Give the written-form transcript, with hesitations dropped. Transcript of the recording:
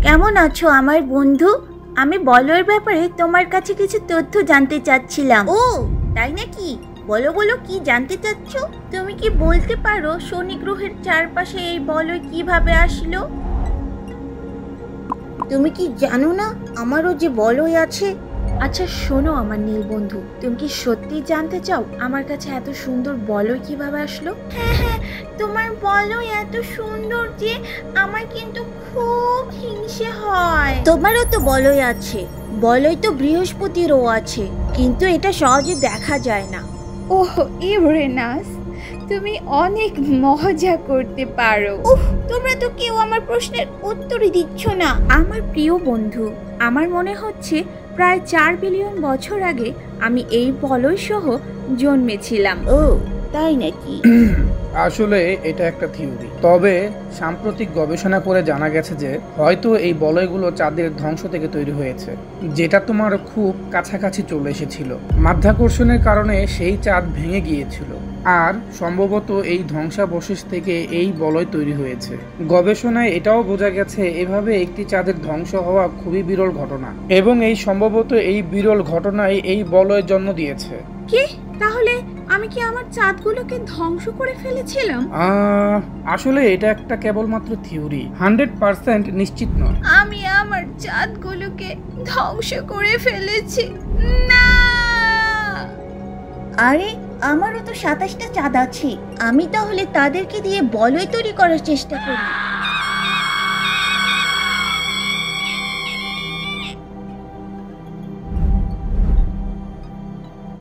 কেমন আছো আমার বন্ধু? আমি বলয়ের ব্যাপারে তোমার কাছে কিছু তথ্য জানতে চাচ্ছিলাম। ও তাই নাকি? বলো বলো, কি জানতে চাচ্ছ? তুমি কি বলতে পারো শনি গ্রহের চারপাশে এই বলয় কিভাবে আসলো? তুমি কি জানো না আমারও যে বলয় আছে? আচ্ছা শোনো আমার নীল বন্ধু, তুমি কি সত্যি জানতে চাও আমার কাছে এত সুন্দর বলয় কিভাবে আসলো? হ্যাঁ হ্যাঁ, তোমার বলয় এত সুন্দর যে আমার কিন্তু খুব হিংসে হয়। তোমারও তো বলয় আছে, বলয় তো বৃহস্পতিরও আছে, কিন্তু এটা সহজে দেখা যায় না। ওহ ইউরেনাস, তুমি অনেক মজা করতে পারো। তোমরা তো কেউ আমার প্রশ্নের উত্তরই দিচ্ছ না। আমার প্রিয় বন্ধু, আমার মনে হচ্ছে প্রায় 4 বিলিয়ন বছর আগে আমি এই বলয় সহ জন্মেছিলাম। ও তাই নাকি? আসলে এটা একটা থিওরি, তবে সাম্প্রতিক গবেষণা করে জানা গেছে যে হয়তো এই বলয়গুলো চাঁদের ধ্বংস থেকে তৈরি হয়েছে, যেটা তোমার খুব কাছাকাছি চলে এসেছিল। মাধ্যাকর্ষণের কারণে সেই চাঁদ ভেঙে গিয়েছিল, আর সম্ভবত এই ধ্বংসাবশেষ থেকে এই বলয় তৈরি হয়েছে। গবেষণায় এটাও বোঝা গেছে এভাবে একটি চাঁদের ধ্বংস হওয়া খুবই বিরল ঘটনা, এবং এই সম্ভবত এই বিরল ঘটনাই এই বলয়ের জন্ম দিয়েছে। কি? তাহলে আমি কি আমার চাঁদগুলোকে ধ্বংস করে ফেলেছিলাম? আসলে এটা একটা কেবলমাত্র থিওরি, 100% নিশ্চিত নয়। আমি আমার চাঁদগুলোকে ধ্বংস করে ফেলেছি। না! আরে আমারও তো 27টা চাঁদ আছে, আমি তাহলে তাদেরকে দিয়ে বলয় তৈরি করার চেষ্টা করি।